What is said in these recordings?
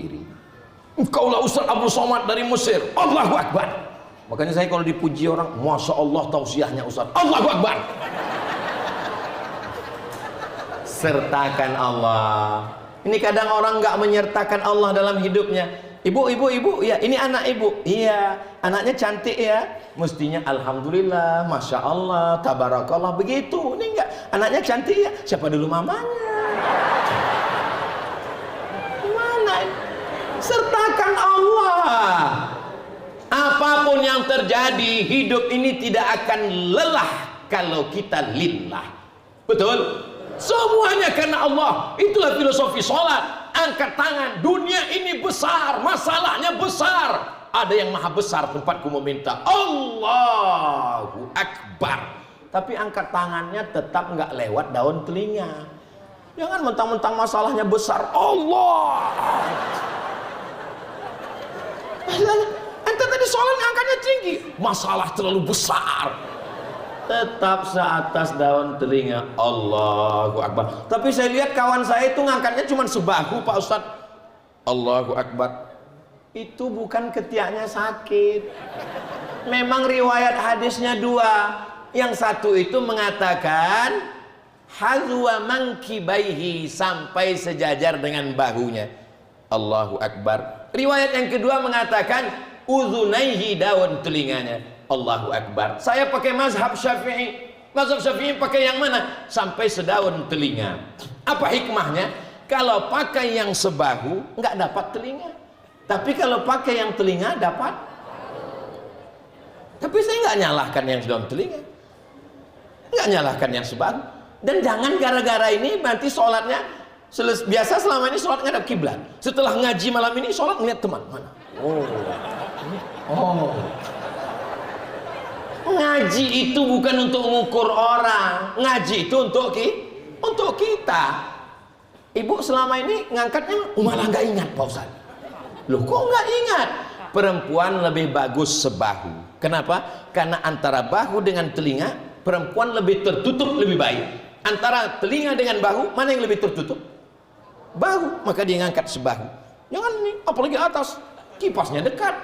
iri. Engkaulah Ustaz Abdul Somad dari Mesir. Allahu Akbar. Makanya saya kalau dipuji orang, Masya Allah tausiahnya Ustaz. Allahu Akbar. Sertakan Allah. Ini kadang orang nggak menyertakan Allah dalam hidupnya. Ibu, ya ini anak ibu. Iya, anaknya cantik ya. Mestinya Alhamdulillah, Masya Allah, Tabarakallah, begitu. Ini enggak, anaknya cantik ya. Siapa dulu mamanya? Gimana? Sertakan Allah. Apapun yang terjadi, hidup ini tidak akan lelah kalau kita lillah. Betul? Semuanya karena Allah. Itulah filosofi sholat. Angkat tangan. Dunia ini besar, masalahnya besar. Ada yang maha besar tempatku meminta. Allahu Akbar. Tapi angkat tangannya tetap nggak lewat daun telinga. Jangan mentang-mentang masalahnya besar. Allah. Ente tadi sholatnya angkatnya tinggi. Masalah terlalu besar. Tetap seatas daun telinga. Allahu Akbar. Tapi saya lihat kawan saya itu ngangkatnya cuma sebahu Pak Ustadz. Allahu Akbar. Itu bukan ketiaknya sakit. Memang riwayat hadisnya dua. Yang satu itu mengatakan hazwa mankibaihi, sampai sejajar dengan bahunya. Allahu Akbar. Riwayat yang kedua mengatakan uzunaihi, daun telinganya. Allahu Akbar. Saya pakai mazhab Syafi'i. Mazhab Syafi'i pakai yang mana? Sampai sedaun telinga. Apa hikmahnya? Kalau pakai yang sebahu nggak dapat telinga. Tapi kalau pakai yang telinga dapat. Tapi saya nggak nyalahkan yang sedaun telinga. Nggak nyalahkan yang sebahu. Dan jangan gara-gara ini nanti sholatnya biasa selama ini sholat ngadap kiblat. Setelah ngaji malam ini sholat ngeliat teman mana? Oh. Ngaji itu bukan untuk mengukur orang. Ngaji itu untuk kita. Ibu selama ini ngangkatnya malah nggak ingat Pak Ustaz. Loh kok nggak ingat? Perempuan lebih bagus sebahu. Kenapa? Karena antara bahu dengan telinga, perempuan lebih tertutup lebih baik. Antara telinga dengan bahu, mana yang lebih tertutup? Bahu. Maka dia ngangkat sebahu. Jangan nih, apalagi atas, kipasnya dekat.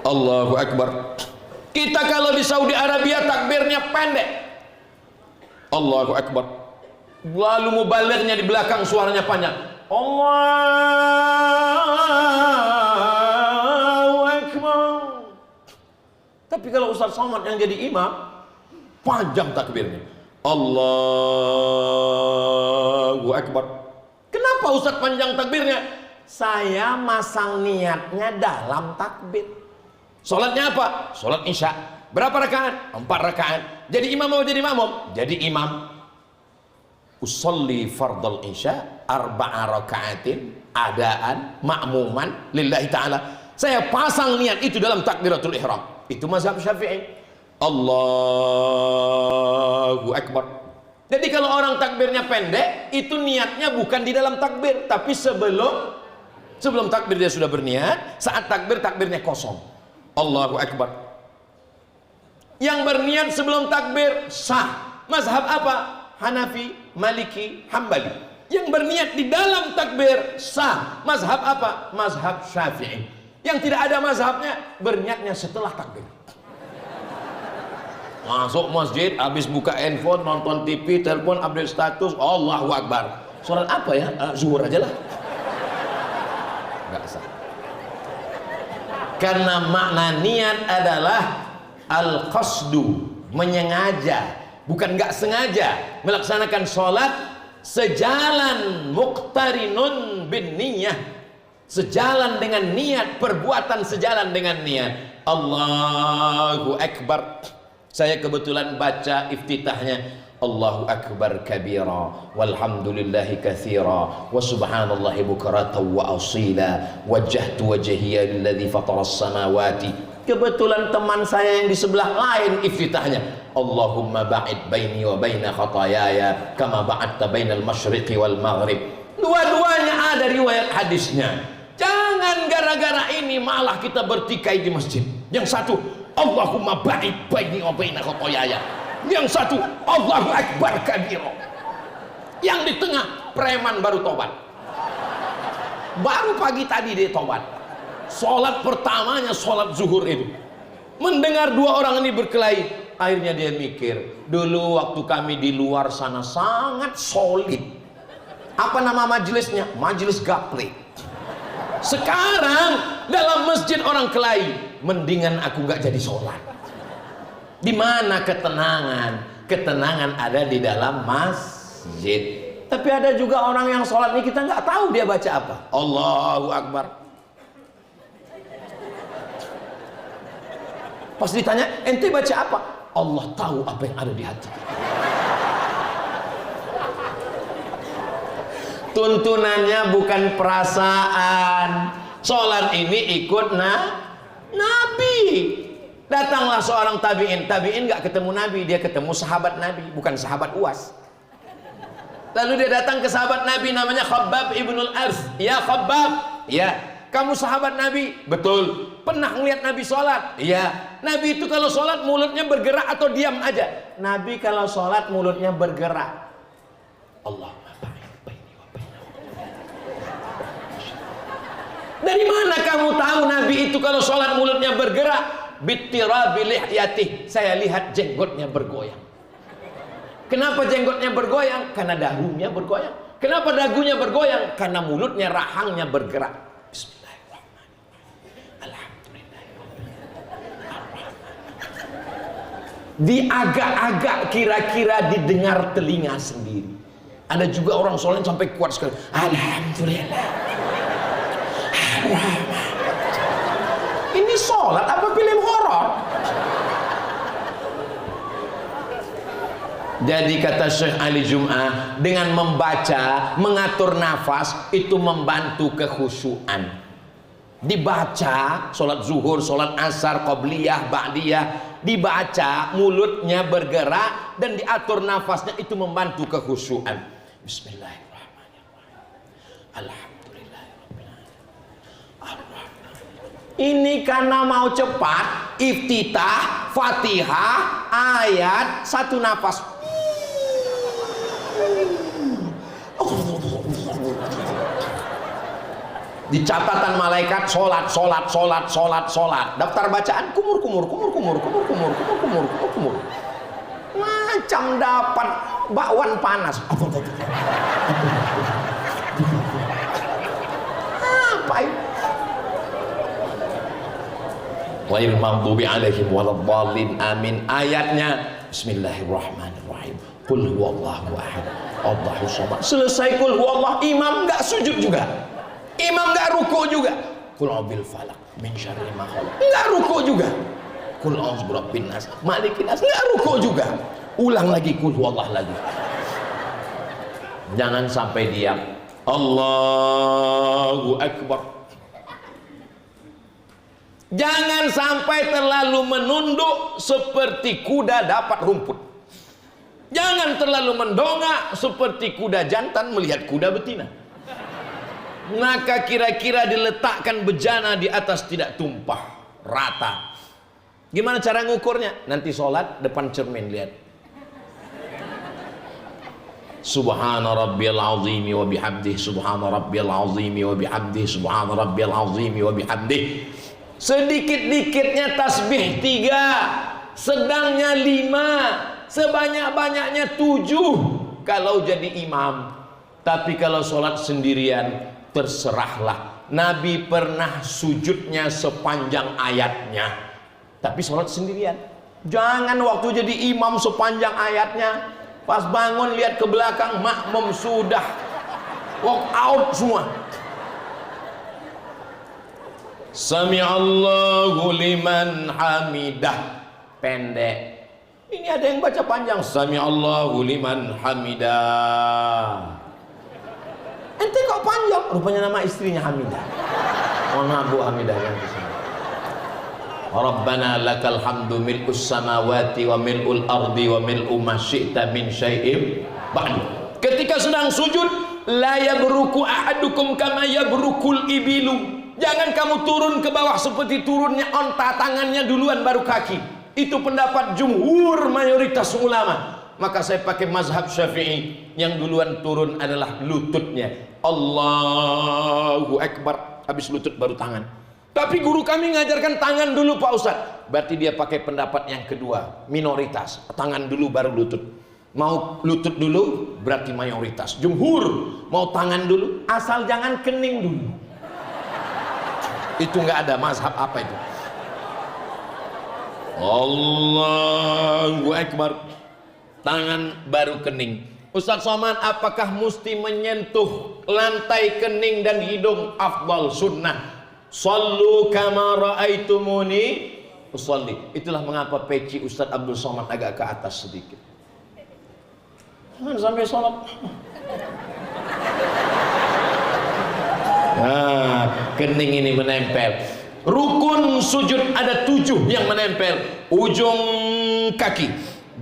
Allahu Akbar. Kita kalau di Saudi Arabia takbirnya pendek. Allahu Akbar. Lalu mubalighnya di belakang suaranya panjang. Allahu Akbar. Tapi kalau Ustaz Somad yang jadi imam, panjang takbirnya. Allahu Akbar. Kenapa Ustaz panjang takbirnya? Saya masang niatnya dalam takbir. Sholatnya apa? Sholat Isya. Berapa rakaat? 4 rakaat. Jadi imam mau jadi makmum? Jadi imam. Usolli fardal Isya 4 rakaatin adaan makmuman lillahi ta'ala. Saya pasang niat itu dalam takbiratul ihram. Itu mazhab Syafi'i. Allahu Akbar. Jadi kalau orang takbirnya pendek, itu niatnya bukan di dalam takbir, tapi sebelum takbir dia sudah berniat. Saat takbir, takbirnya kosong. Allahu Akbar. Yang berniat sebelum takbir sah. Mazhab apa? Hanafi, Maliki, Hambali. Yang berniat di dalam takbir sah. Mazhab apa? Mazhab Syafi'i. Yang tidak ada mazhabnya, berniatnya setelah takbir. Masuk masjid, habis buka handphone, nonton TV, telepon, update status, Allahu Akbar. Sholat apa ya? Zuhur aja lah. Nggak sah. Karena makna niat adalah al-qasdu, menyengaja, bukan nggak sengaja melaksanakan sholat sejalan muqtarinun bin niyah, sejalan dengan niat, perbuatan sejalan dengan niat. Allahu Akbar. Saya kebetulan baca iftitahnya. Allahu Akbar kabira walhamdulillahi katsira wa subhanallahi bukratan wa asila wajjahtu wajhiya lilladzi fataras samawati. Kebetulan teman saya yang di sebelah lain iftitahnya Allahumma ba'id baini wa baina khataayaya kama ba'adta bainal masyriqi wal maghrib. Dua-duanya ada riwayat hadisnya. Jangan gara-gara ini malah kita bertikai di masjid. Yang satu Allahumma ba'id baini wa baina khataayaya. Yang satu Allahu Akbar kabira. Yang di tengah preman baru tobat. Baru pagi tadi dia tobat. Sholat pertamanya sholat zuhur itu. Mendengar dua orang ini berkelahi, akhirnya dia mikir, dulu waktu kami di luar sana sangat solid. Apa nama majelisnya? Majelis gaple. Sekarang dalam masjid orang kelahi, mendingan aku nggak jadi sholat. Di mana ketenangan? Ketenangan ada di dalam masjid. Tapi ada juga orang yang sholat ini kita nggak tahu dia baca apa. Allahu Akbar. Pas ditanya, ente baca apa? Allah tahu apa yang ada di hati. Tuntunannya bukan perasaan. Sholat ini ikut Nabi. Datanglah seorang tabi'in. Tabi'in gak ketemu Nabi, dia ketemu sahabat Nabi, bukan sahabat UAS. Lalu dia datang ke sahabat Nabi namanya Khabbab ibnul Arth. Ya Khabbab, ya, kamu sahabat Nabi? Betul. Pernah ngeliat Nabi sholat? Iya. Nabi itu kalau sholat mulutnya bergerak atau diam aja? Nabi kalau sholat mulutnya bergerak. Allah. Dari mana kamu tahu Nabi itu kalau sholat mulutnya bergerak? Bittirabi lihyatih. Saya lihat jenggotnya bergoyang. Kenapa jenggotnya bergoyang? Karena dagunya bergoyang. Kenapa dagunya bergoyang? Karena mulutnya, rahangnya bergerak. Diagak-agak kira-kira didengar telinga sendiri. Ada juga orang sholat sampai kuat sekali. Alhamdulillah. Ini sholat apa film horor? Jadi kata Syekh Ali Jum'ah, dengan membaca, mengatur nafas itu membantu kekhusyuan. Dibaca sholat zuhur, sholat asar, qobliyah, ba'diyah, dibaca mulutnya bergerak dan diatur nafasnya itu membantu kekhusyuan. Bismillahirrahmanirrahim. Alhamdulillahirabbil alamin. Ini karena mau cepat, iftitah, Fatihah, ayat, satu nafas. Di catatan malaikat sholat. Daftar bacaan kumur. Macam dapat bakwan panas. Apa itu? Ghairil maghdubi alaihim waladdallin. Amin. Ayatnya Bismillahirrahmanirrahim. Qul huwallahu ahad. Allahu samad. Selesai qul huwallahu, imam enggak sujud juga. Imam enggak ruku juga. Qul a'udzu falaq min syarri ma khalaq. Enggak ruku juga. Qul a'udzu birabbin nas, malikin nas. Enggak ruku juga. Ulang lagi qul huwallahu lagi. Jangan sampai diam. Allahu akbar. Jangan sampai terlalu menunduk seperti kuda dapat rumput. Jangan terlalu mendongak seperti kuda jantan melihat kuda betina. Maka kira-kira diletakkan bejana di atas tidak tumpah, rata. Gimana cara ngukurnya? Nanti sholat depan cermin lihat. Subhana rabbiyal azimi wa bihamdih. Subhana rabbiyal azimi wa bihamdih. Subhana rabbiyal azimi wa bihamdih. Sedikit-dikitnya tasbih 3, sedangnya 5, sebanyak-banyaknya 7 kalau jadi imam. Tapi kalau sholat sendirian, terserahlah. Nabi pernah sujudnya sepanjang ayatnya, tapi sholat sendirian. Jangan waktu jadi imam sepanjang ayatnya, pas bangun lihat ke belakang, makmum sudah walk out semua. Sami'allahu liman hamidah, pendek. Ini ada yang baca panjang. Sami'allahu liman hamidah. Ente kok panjang? Rupanya nama istrinya Hamidah. Mohon maaf Bu Hamidah yang kesini. Rabbana lakal hamdu mil'us samawati wa mil'ul ardi wa mil'u ma syi'ta min syai'im ba'du. Ketika sedang sujud, la yabruku ahadukum kama yabrukul ibilu. Jangan kamu turun ke bawah seperti turunnya onta, tangannya duluan baru kaki. Itu pendapat jumhur mayoritas ulama. Maka saya pakai mazhab Syafi'i. Yang duluan turun adalah lututnya. Allahu Akbar, habis lutut baru tangan. Tapi guru kami ngajarkan tangan dulu Pak Ustadz. Berarti dia pakai pendapat yang kedua, minoritas. Tangan dulu baru lutut. Mau lutut dulu berarti mayoritas. Jumhur mau tangan dulu, asal jangan kening dulu. Itu nggak ada mazhab apa itu. Allahu Akbar, tangan baru kening. Ustaz Somad, apakah mesti menyentuh lantai kening dan hidung? Afdal sunnah. Sallu kama ra'aitumuni usalli. Itulah mengapa peci Ustaz Abdul Somad agak ke atas sedikit. Jangan sampai sholat. Nah, kening ini menempel. Rukun sujud ada 7 yang menempel. Ujung kaki,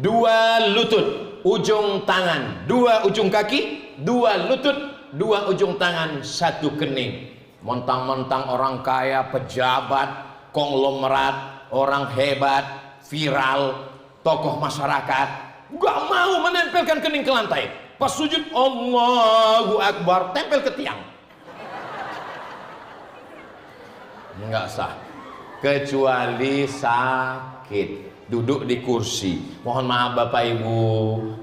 2 lutut, ujung tangan, 2 ujung kaki, 2 lutut, 2 ujung tangan, 1 kening. Mentang-mentang orang kaya, pejabat, konglomerat, orang hebat, viral, tokoh masyarakat, gak mau menempelkan kening ke lantai. Pas sujud, Allahu Akbar, tempel ke tiang. Enggak sah, kecuali sakit, duduk di kursi. Mohon maaf Bapak Ibu,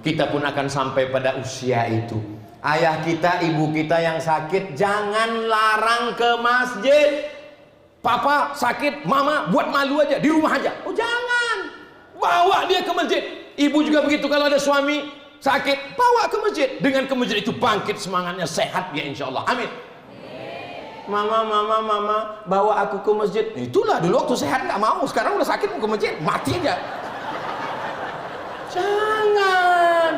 kita pun akan sampai pada usia itu. Ayah kita, ibu kita yang sakit, jangan larang ke masjid. Papa sakit, mama buat malu aja, di rumah aja. Oh jangan, bawa dia ke masjid. Ibu juga begitu, kalau ada suami sakit, bawa ke masjid. Dengan ke masjid itu bangkit semangatnya, sehat dia insya Allah. Amin. Mama, bawa aku ke masjid. Itulah dulu waktu sehat nggak mau, sekarang udah sakit mau ke masjid, mati aja. Jangan.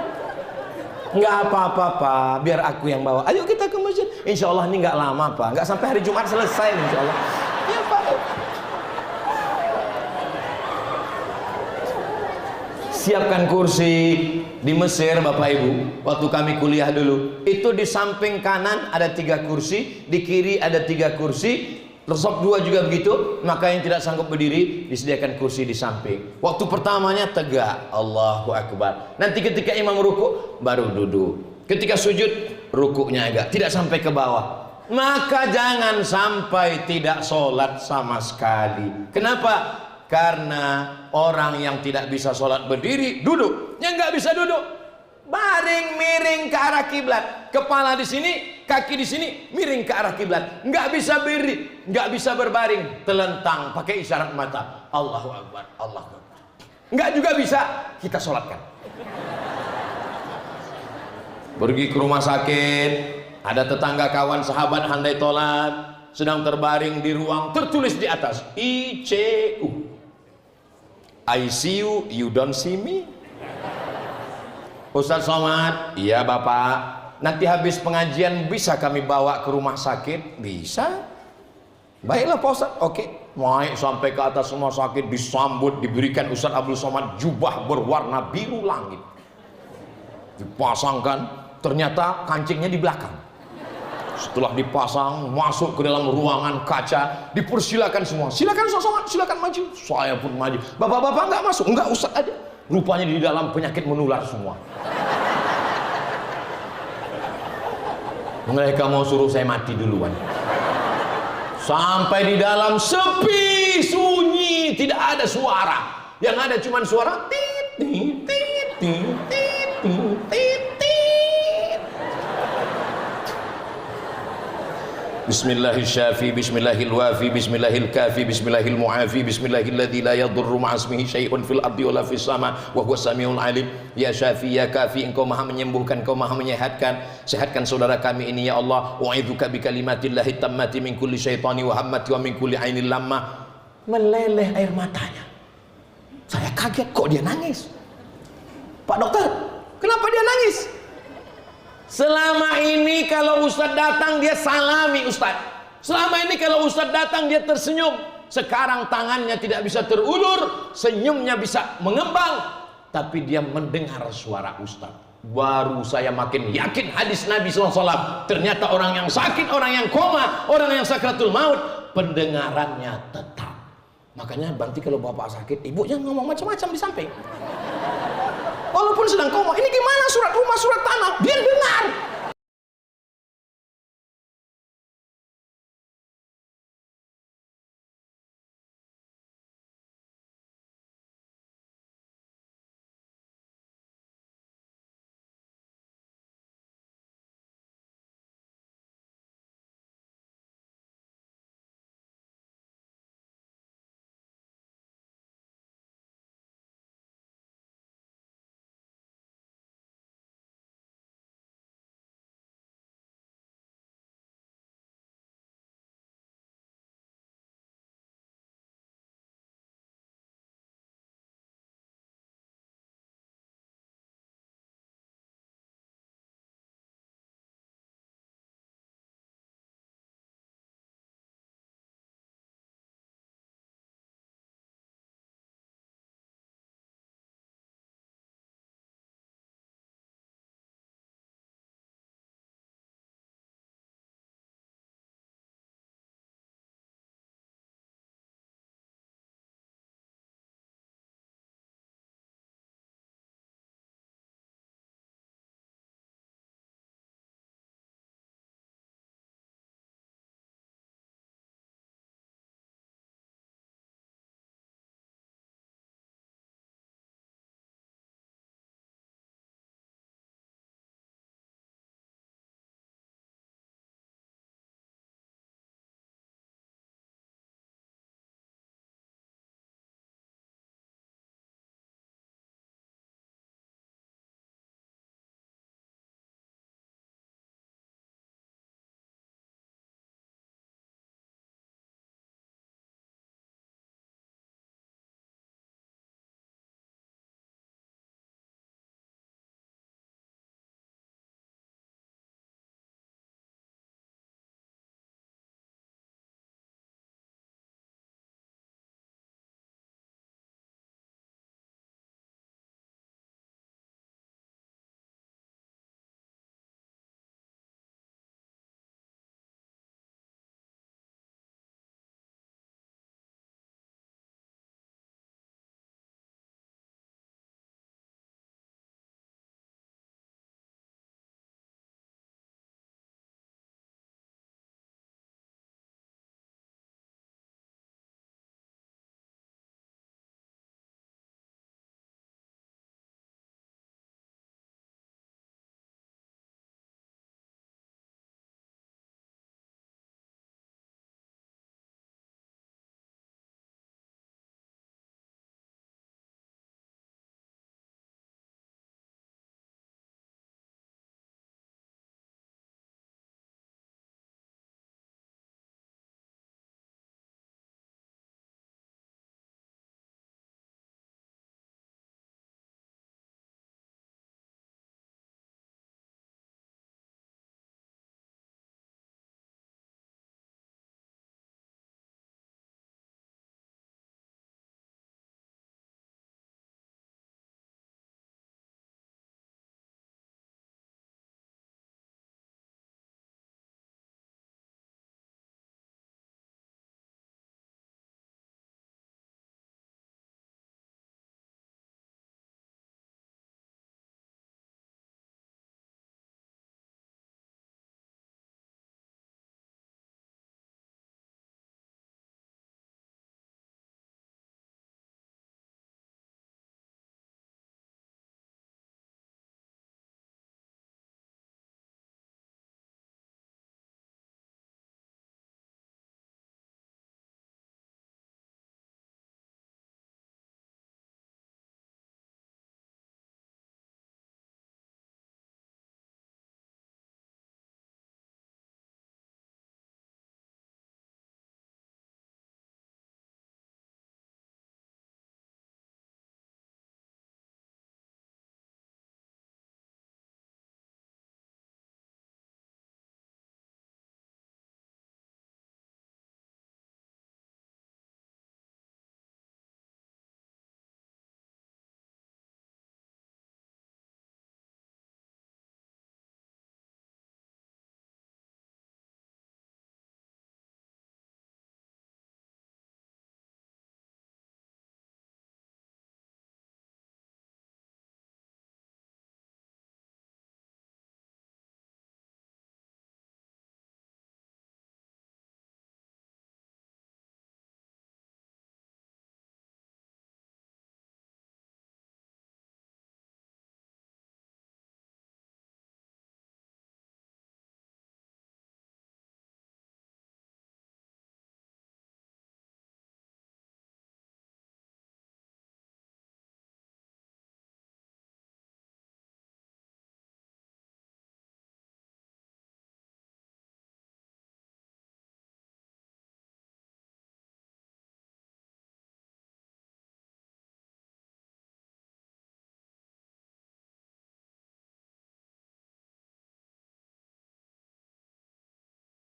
Nggak apa-apa Pak, biar aku yang bawa. Ayo kita ke masjid. Insya Allah ini nggak lama Pak, nggak sampai hari Jumat selesai insya Allah. Ya Pak. Siapkan kursi. Di Mesir Bapak Ibu, waktu kami kuliah dulu, itu di samping kanan ada 3 kursi, di kiri ada 3 kursi, resop 2 juga begitu. Maka yang tidak sanggup berdiri disediakan kursi di samping. Waktu pertamanya tegak, Allahu Akbar. Nanti ketika imam ruku baru duduk. Ketika sujud rukuknya agak tidak sampai ke bawah. Maka jangan sampai tidak sholat sama sekali. Kenapa? Karena orang yang tidak bisa sholat berdiri, duduk. Yang nggak bisa duduk, baring miring ke arah kiblat. Kepala di sini, kaki di sini, miring ke arah kiblat. Nggak bisa berdiri, nggak bisa berbaring, telentang, pakai isyarat mata. Allahu Akbar, Allahu Akbar. Nggak juga bisa, kita sholatkan. Pergi ke rumah sakit, ada tetangga kawan sahabat handai tolat, sedang terbaring di ruang, tertulis di atas ICU. I see you, you don't see me. Ustaz Somad, iya Bapak, nanti habis pengajian bisa kami bawa ke rumah sakit? Bisa. Baiklah Pak Ustaz, oke. Naik sampai ke atas rumah sakit, disambut, diberikan Ustaz Abdul Somad jubah berwarna biru langit. Dipasangkan, ternyata kancingnya di belakang. Setelah dipasang, masuk ke dalam ruangan kaca, dipersilakan semua. Silakan Somad, silakan maju. Saya pun maju. Bapak-bapak nggak masuk, nggak Ustaz aja. Rupanya di dalam penyakit menular semua. Mereka mau suruh saya mati duluan. Sampai di dalam sepi, sunyi, tidak ada suara. Yang ada cuma suara tit tit tit tit tit tit tit. Bismillahirrahmanirrahim, bismillahirwafi, bismillahirkafi, bismillahirmuafi, bismillahilladzi la yadurru ma'asmihi syai'un fil ardi wala fis sama wa huwas samiul alim. Ya Syafi, ya Kafi, Engkau Maha menyembuhkan, Engkau Maha menyehatkan. Sehatkan saudara kami ini ya Allah. Wa'idzuka bi kalimatillahi tammati min kulli syaitani wa hammati wa min kulli ainil lamma. Meleleh air matanya. Saya kaget, kok dia nangis? Pak dokter, kenapa dia nangis? Selama ini kalau Ustadz datang dia salami Ustadz. Selama ini kalau Ustadz datang dia tersenyum. Sekarang tangannya tidak bisa terulur, senyumnya bisa mengembang, tapi dia mendengar suara Ustadz. Baru saya makin yakin hadis Nabi SAW. Ternyata orang yang sakit, orang yang koma, orang yang sakratul maut, pendengarannya tetap. Makanya nanti kalau bapak sakit, ibu jangan ngomong macam-macam di samping. Walaupun sedang koma, ini gimana surat rumah, surat tanah, dia dengar.